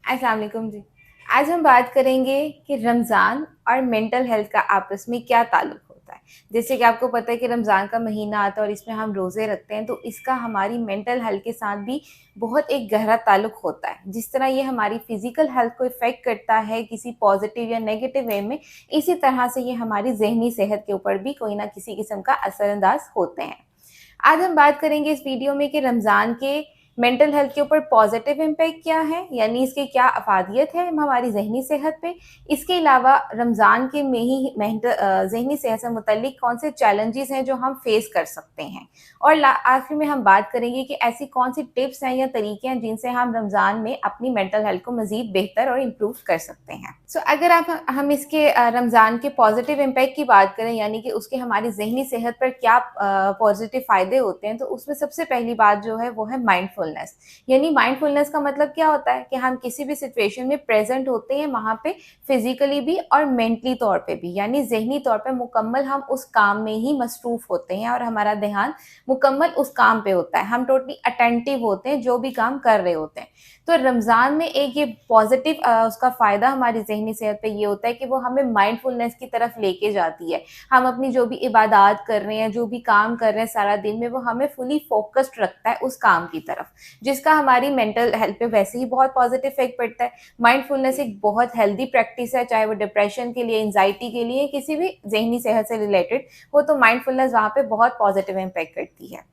अस्सलाम वालेकुम जी। आज हम बात करेंगे कि रमज़ान और मेंटल हेल्थ का आपस में क्या ताल्लुक होता है। जैसे कि आपको पता है कि रमज़ान का महीना आता है और इसमें हम रोज़े रखते हैं, तो इसका हमारी मेंटल हेल्थ के साथ भी बहुत एक गहरा ताल्लुक होता है। जिस तरह ये हमारी फ़िज़िकल हेल्थ को इफ़ेक्ट करता है किसी पॉज़िटिव या नेगेटिव वे में, इसी तरह से ये हमारी ज़हनी सेहत के ऊपर भी कोई न किसी किस्म का असरअंदाज़ होते हैं। आज हम बात करेंगे इस वीडियो में कि रमज़ान के मेंटल हेल्थ के ऊपर पॉजिटिव इम्पैक्ट क्या है, यानी इसकी क्या अफादियत है हमारी ज़हनी सेहत पे। इसके अलावा रमज़ान के में ही ज़हनी सेहत से मुतल्लिक कौन से चैलेंजेस हैं जो हम फेस कर सकते हैं, और आखिर में हम बात करेंगे कि ऐसी कौन सी टिप्स हैं या तरीके हैं जिनसे हम रमज़ान में अपनी मेंटल हेल्थ को मज़ीद बेहतर और इम्प्रूव कर सकते हैं। अगर हम इसके रमज़ान के पॉजिटिव इम्पैक्ट की बात करें, यानी कि उसके हमारी ज़हनी सेहत पर क्या पॉजिटिव फ़ायदे होते हैं, तो उसमें सबसे पहली बात जो है वो है माइंडफुलनेस। यानी माइंडफुलनेस का मतलब क्या होता है कि हम किसी भी सिचुएशन में प्रेज़ेंट होते हैं वहाँ पे फ़िज़िकली भी और मेंटली तौर पे भी, यानी ज़हनी तौर पे मुकम्मल हम उस काम में ही मसरूफ़ होते हैं और हमारा ध्यान मुकम्मल उस काम पे होता है। हम टोटली अटेंटिव होते हैं जो भी काम कर रहे होते हैं। तो रमज़ान में एक ये पॉज़िटिव उसका फ़ायदा हमारी ज़हनी सेहत पे ये होता है कि वो हमें माइंडफुलनेस की तरफ लेके जाती है। हम अपनी जो भी इबादत कर रहे हैं, जो भी काम कर रहे हैं सारा दिन में, वो हमें फुली फ़ोकस्ड रखता है उस काम की तरफ, जिसका हमारी मेंटल हेल्थ पे वैसे ही बहुत पॉज़िटिव इफ़ेक्ट पड़ता है। माइंडफुलनेस एक बहुत हेल्दी प्रैक्टिस है, चाहे वो डिप्रेशन के लिए, एंग्ज़ायटी के लिए, किसी भी ज़हनी सेहत से रिलेटेड हो, तो माइंडफुलनेस वहाँ पे बहुत पॉज़िटिव इम्पैक्ट करती है।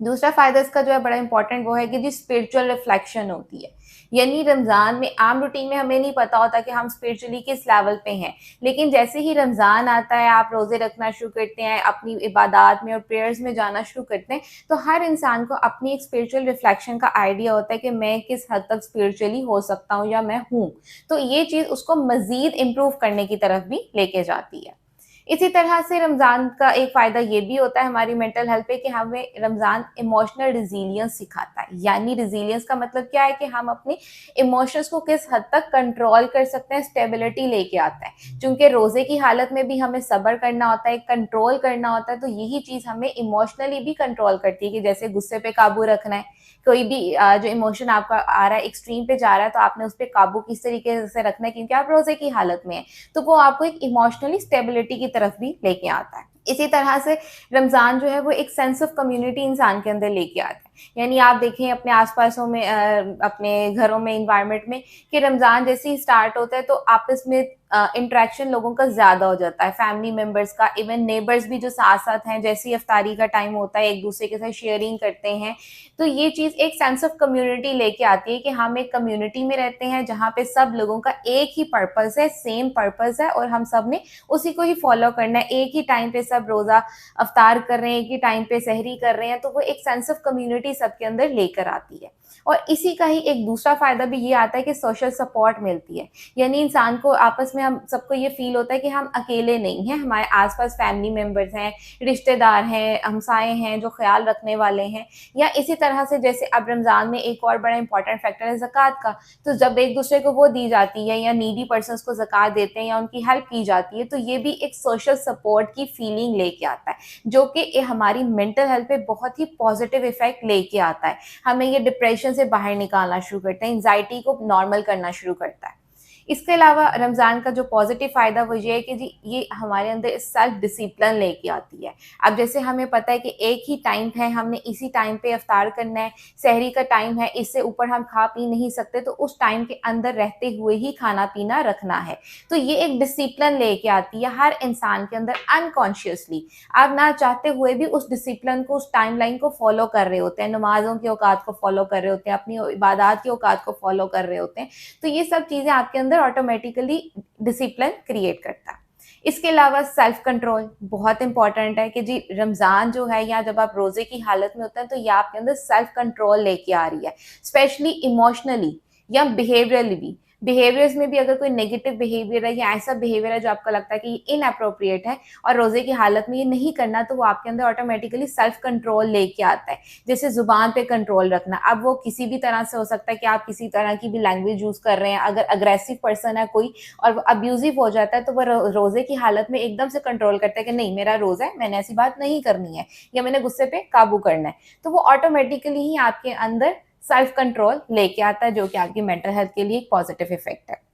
दूसरा फ़ायदा इसका जो है बड़ा इम्पोर्टेंट वो है कि जी स्पिरिचुअल रिफ्लेक्शन होती है। यानी रमज़ान में आम रूटीन में हमें नहीं पता होता कि हम स्पिरिचुअली किस लेवल पे हैं। लेकिन जैसे ही रमज़ान आता है, आप रोज़े रखना शुरू करते हैं, अपनी इबादत में और प्रेयर्स में जाना शुरू करते हैं, तो हर इंसान को अपनी एक स्पिरिचुअल रिफ्लेक्शन का आइडिया होता है कि मैं किस हद तक स्पिरिचुअली हो सकता हूँ या मैं हूँ। तो ये चीज़ उसको मज़ीद इम्प्रूव करने की तरफ भी लेके जाती है। इसी तरह से रमज़ान का एक फ़ायदा ये भी होता है हमारी मेंटल हेल्थ पे कि हमें रमज़ान इमोशनल रेज़िलियंस सिखाता है। यानी रेज़िलियंस का मतलब क्या है कि हम अपने इमोशंस को किस हद तक कंट्रोल कर सकते हैं, स्टेबिलिटी लेके आता है। चूँकि रोज़े की हालत में भी हमें सब्र करना होता है, कंट्रोल करना होता है, तो यही चीज़ हमें इमोशनली भी कंट्रोल करती है कि जैसे गुस्से पे काबू रखना है, कोई भी जो इमोशन आपका आ रहा है, एक्सट्रीम पे जा रहा है, तो आपने उस पे काबू किस तरीके से रखना है क्योंकि आप रोज़े की हालत में हैं। तो वो आपको एक इमोशनली स्टेबिलिटी की तरफ भी लेके आता है। इसी तरह से रमज़ान जो है वो एक सेंस ऑफ कम्युनिटी इंसान के अंदर लेके आता है। यानी आप देखें अपने आस-पासों में अपने घरों में, एनवायरनमेंट में, कि रमज़ान जैसे ही स्टार्ट होता है तो आपस में इंटरेक्शन लोगों का ज़्यादा हो जाता है, फैमिली मेंबर्स का, इवन नेबर्स भी जो साथ-साथ हैं, जैसे ही इफ्तारी का टाइम होता है, एक-दूसरे के साथ शेयरिंग करते हैं। तो ये चीज़ एक सेंस ऑफ कम्युनिटी लेके आती है कि हम एक कम्युनिटी में रहते हैं जहाँ पे सब लोगों का एक ही पर्पस है, सेम पर्पस है और हम सब ने उसी को ही फॉलो करना है। एक ही टाइम पे सब रोज़ा अफ्तार कर रहे हैं, एक ही टाइम पे सहरी कर रहे हैं, तो वो एक सेंस ऑफ कम्युनिटी सबके अंदर लेकर आती है। और इसी का ही एक दूसरा फ़ायदा भी ये आता है कि सोशल सपोर्ट मिलती है। यानी इंसान को आपस में हम सबको ये फ़ील होता है कि हम अकेले नहीं हैं, हमारे आस-पास फैमिली मेंबर्स हैं, रिश्तेदार हैं, हमसाए हैं जो ख़्याल रखने वाले हैं। या इसी तरह से जैसे अब रमज़ान में एक और बड़ा इंपॉर्टेंट फैक्टर है ज़कात का, तो जब एक-दूसरे को वो दी जाती है या नीडी पर्सन्स को ज़कात देते हैं या उनकी हेल्प की जाती है, तो ये भी एक सोशल सपोर्ट की फीलिंग लेके आता है, जो कि हमारी मेंटल हेल्थ पे बहुत ही पॉजिटिव इफ़ेक्ट लेके आता है। हमें ये डिप्रेशन से बाहर निकालना शुरू करता है, एंग्ज़ायटी को नॉर्मल करना शुरू करता है। इसके अलावा रमज़ान का जो पॉज़िटिव फ़ायदा वो ये है कि जी ये हमारे अंदर सेल्फ डिसिप्लिन लेके आती है। अब जैसे हमें पता है कि एक ही टाइम है, हमने इसी टाइम पे इफ्तार करना है, सहरी का टाइम है, इससे ऊपर हम खा पी नहीं सकते, तो उस टाइम के अंदर रहते हुए ही खाना-पीना रखना है। तो ये एक डिसिप्लिन लेके आती है हर इंसान के अंदर अनकॉन्शियसली। आप ना चाहते हुए भी उस डिसिप्लिन को, उस टाइमलाइन को फ़ॉलो कर रहे होते हैं, नमाज़ों के औकात को फ़ॉलो कर रहे होते हैं, अपनी इबादत के औकात को फ़ॉलो कर रहे होते हैं। तो ये सब चीज़ें आपके अंदर ऑटोमेटिकली डिसिप्लिन क्रिएट करता है। इसके अलावा सेल्फ कंट्रोल बहुत इंपॉर्टेंट है कि जी रमज़ान जो है या जब आप रोज़े की हालत में होते हैं तो ये आपके अंदर सेल्फ कंट्रोल लेके आ रही है, स्पेशली इमोशनली या बिहेवियरली भी। बिहेवियर्स में भी अगर कोई नेगेटिव बिहेवियर है या ऐसा बिहेवियर है जो आपको लगता है कि ये इनएप्रोप्रिएट है और रोज़े की हालत में ये नहीं करना, तो वो आपके अंदर ऑटोमेटिकली सेल्फ कंट्रोल लेके आता है। जैसे ज़ुबान पे कंट्रोल रखना, अब वो किसी भी तरह से हो सकता है कि आप किसी तरह की भी लैंग्वेज यूज़ कर रहे हैं, अगर अग्रेसिव पर्सन है कोई और वो अब्यूज़िव हो जाता है, तो वो रोज़े की हालत में एकदम से कंट्रोल करता है कि नहीं मेरा रोज़ा है, मैंने ऐसी बात नहीं करनी है या मैंने गुस्से पे काबू करना है। तो वो ऑटोमेटिकली ही आपके अंदर सेल्फ कंट्रोल लेके आता है, जो कि आपकी मेंटल हेल्थ के लिए एक पॉजिटिव इफेक्ट है।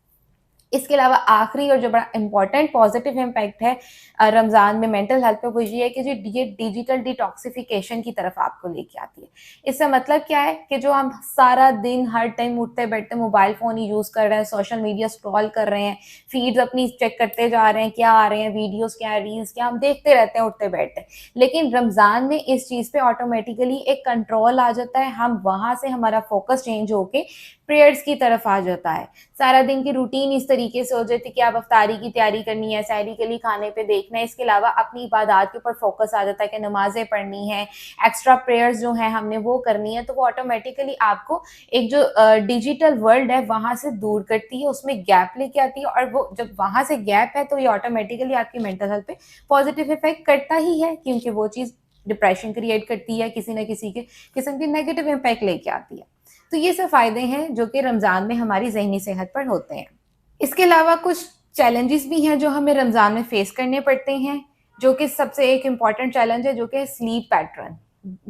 इसके अलावा आखिरी और जो बड़ा इंपॉर्टेंट पॉजिटिव इम्पैक्ट है रमज़ान में मेंटल हेल्थ पे, वो ये है कि जो ये डिजिटल डिटॉक्सिफिकेशन की तरफ आपको लेके आती है। इससे मतलब क्या है कि जो हम सारा दिन हर टाइम उठते बैठते मोबाइल फ़ोन ही यूज़ कर रहे हैं, सोशल मीडिया स्क्रॉल कर रहे हैं, फीड्स अपनी चेक करते जा रहे हैं, क्या आ रहे हैं, वीडियोज़ क्या है, रील्स क्या, हम देखते रहते हैं उठते बैठते। लेकिन रमज़ान में इस चीज़ पे ऑटोमेटिकली एक कंट्रोल आ जाता है, हम वहाँ से हमारा फोकस चेंज होके प्रेयर्स की तरफ आ जाता है। सारा दिन की रूटीन इस तरीके से हो जाती है कि आप अफ्तारी की तैयारी करनी है, सहरी के लिए खाने पे देखना है, इसके अलावा अपनी इबादत के ऊपर फोकस आ जाता है कि नमाज़ें पढ़नी है, एक्स्ट्रा प्रेयर्स जो हैं हमने वो करनी है, तो वो ऑटोमेटिकली आपको एक जो डिजिटल वर्ल्ड है वहाँ से दूर करती है, उसमें गैप लेके आती है, और वो जब वहाँ से गैप है तो ये ऑटोमेटिकली आपकी मेंटल हेल्थ पे पॉजिटिव इफेक्ट करता ही है, क्योंकि वो चीज़ डिप्रेशन क्रिएट करती है, किसी न किसी के किस्म की नेगेटिव इम्पैक्ट लेके आती है। तो ये सब फ़ायदे हैं जो कि रमज़ान में हमारी ज़हनी सेहत पर होते हैं। इसके अलावा कुछ चैलेंजेस भी हैं जो हमें रमज़ान में फ़ेस करने पड़ते हैं, जो कि सबसे एक इम्पॉर्टेंट चैलेंज है, जो कि स्लीप पैटर्न।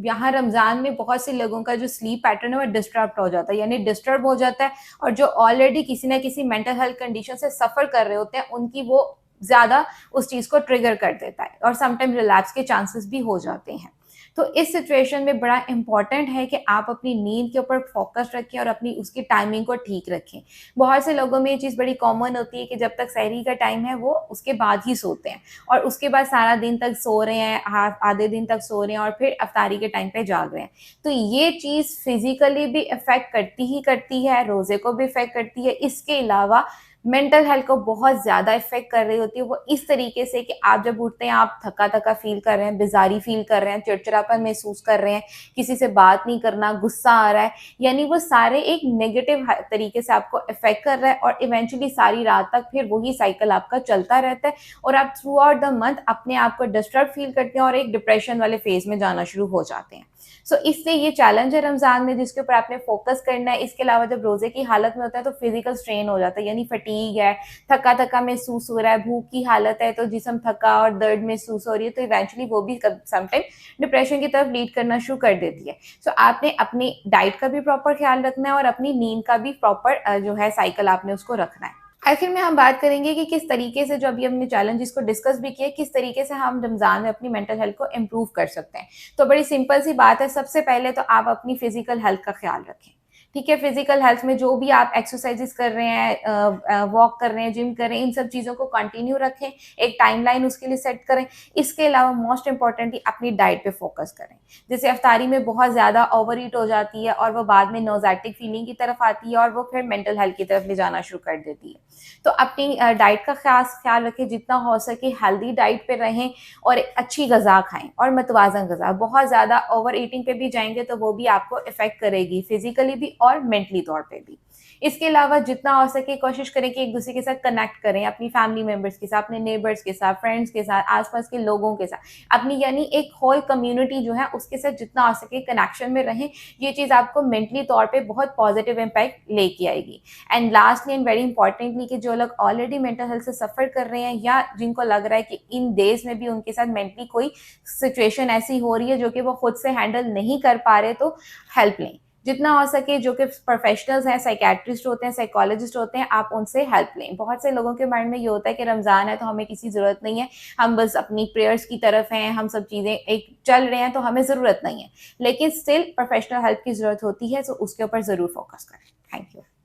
यहाँ रमज़ान में बहुत से लोगों का जो स्लीप पैटर्न है वो डिस्टर्ब हो जाता है, यानी डिस्टर्ब हो जाता है, और जो ऑलरेडी किसी न किसी मेंटल हेल्थ कंडीशन से सफ़र कर रहे होते हैं, उनकी वो ज़्यादा उस चीज़ को ट्रिगर कर देता है, और समटाइम रिलैप्स के चांसेस भी हो जाते हैं। तो इस सिचुएशन में बड़ा इंपॉर्टेंट है कि आप अपनी नींद के ऊपर फोकस रखें और अपनी उसकी टाइमिंग को ठीक रखें। बहुत से लोगों में ये चीज़ बड़ी कॉमन होती है कि जब तक सहरी का टाइम है वो उसके बाद ही सोते हैं, और उसके बाद सारा दिन तक सो रहे हैं, आधे दिन तक सो रहे हैं, और फिर अफ्तारी के टाइम पे जाग रहे हैं। तो ये चीज़ फिजिकली भी इफ़ेक्ट करती ही करती है, रोज़े को भी इफ़ेक्ट करती है। इसके अलावा मेंटल हेल्थ को बहुत ज़्यादा इफ़ेक्ट कर रही होती है वो, इस तरीके से कि आप जब उठते हैं आप थका-थका फ़ील कर रहे हैं, बेज़ारी फ़ील कर रहे हैं, चिड़चिड़ापन महसूस कर रहे हैं, किसी से बात नहीं करना, गुस्सा आ रहा है, यानी वो सारे एक नेगेटिव तरीके से आपको इफ़ेक्ट कर रहा है, और इवेंचुअली सारी रात तक फिर वही साइकिल आपका चलता रहता है, और आप थ्रू आउट द मंथ अपने आप को डिस्टर्ब फ़ील करते हैं और एक डिप्रेशन वाले फ़ेज़ में जाना शुरू हो जाते हैं। सो इससे ये चैलेंज है रमज़ान में जिसके ऊपर आपने फ़ोकस करना है। इसके अलावा जब रोज़े की हालत में होता है तो फिज़िकल स्ट्रेन हो जाता है, यानी फटीग है, थका-थका महसूस हो रहा है, भूख की हालत है तो जिस्म थका और दर्द महसूस हो रही है, तो इवेंचुअली वो भी समटाइम डिप्रेशन की तरफ लीड करना शुरू कर देती है। सो आपने अपनी डाइट का भी प्रॉपर ख्याल रखना है और अपनी नींद का भी प्रॉपर जो है साइकिल आपने उसको रखना है। आखिर में हम बात करेंगे कि किस तरीके से, जो अभी हमने चैलेंजेस को डिस्कस भी किए, किस तरीके से हम रमज़ान में अपनी मेंटल हेल्थ को इम्प्रूव कर सकते हैं। तो बड़ी सिंपल सी बात है, सबसे पहले तो आप अपनी फिजिकल हेल्थ का ख्याल रखें। ठीक है, फिजिकल हेल्थ में जो भी आप एक्सरसाइजेस कर रहे हैं, वॉक कर रहे हैं, जिम कर रहे हैं, इन सब चीज़ों को कंटिन्यू रखें, एक टाइमलाइन उसके लिए सेट करें। इसके अलावा मोस्ट इंपॉर्टेंटली अपनी डाइट पे फोकस करें। जैसे अफ्तारी में बहुत ज़्यादा ओवर ईट हो जाती है और वो बाद में नोज़ैटिक फीलिंग की तरफ आती है, और वो फिर मेंटल हेल्थ की तरफ ले जाना शुरू कर देती है। तो अपनी डाइट का खास ख्याल रखें, जितना हो सके हेल्दी डाइट पे रहें, और एक अच्छी ग़िज़ा खाएँ और मतवाज़न ग़िज़ा। बहुत ज़्यादा ओवर ईटिंग पे भी जाएँगे तो वो भी आपको इफ़ेक्ट करेगी, फिज़िकली भी और मेंटली तौर पे भी। इसके अलावा जितना हो सके कोशिश करें कि एक-दूसरे के साथ कनेक्ट करें, अपनी फैमिली मेंबर्स के साथ, अपने नेबर्स के साथ, फ्रेंड्स के साथ, आस-पास के लोगों के साथ, अपनी यानी एक होल कम्युनिटी जो है उसके साथ जितना हो सके कनेक्शन में रहें। ये चीज़ आपको मेंटली तौर पे बहुत पॉजिटिव इम्पैक्ट लेके आएगी। And lastly and very importantly, कि जो लोग ऑलरेडी मेंटल हेल्थ से सफ़र कर रहे हैं, या जिनको लग रहा है कि इन डेज़ में भी उनके साथ मेंटली कोई सिचुएशन ऐसी हो रही है जो कि वो खुद से हैंडल नहीं कर पा रहे, तो हेल्प लें। जितना हो सके जो कि प्रोफेशनल्स हैं, साइकियाट्रिस्ट होते हैं, साइकोलॉजिस्ट होते हैं, आप उनसे हेल्प लें। बहुत से लोगों के माइंड में ये होता है कि रमज़ान है तो हमें किसी ज़रूरत नहीं है, हम बस अपनी प्रेयर्स की तरफ हैं, हम सब चीज़ें एक चल रहे हैं तो हमें ज़रूरत नहीं है। लेकिन स्टिल प्रोफेशनल हेल्प की ज़रूरत होती है, तो उसके ऊपर ज़रूर फोकस करें। Thank you.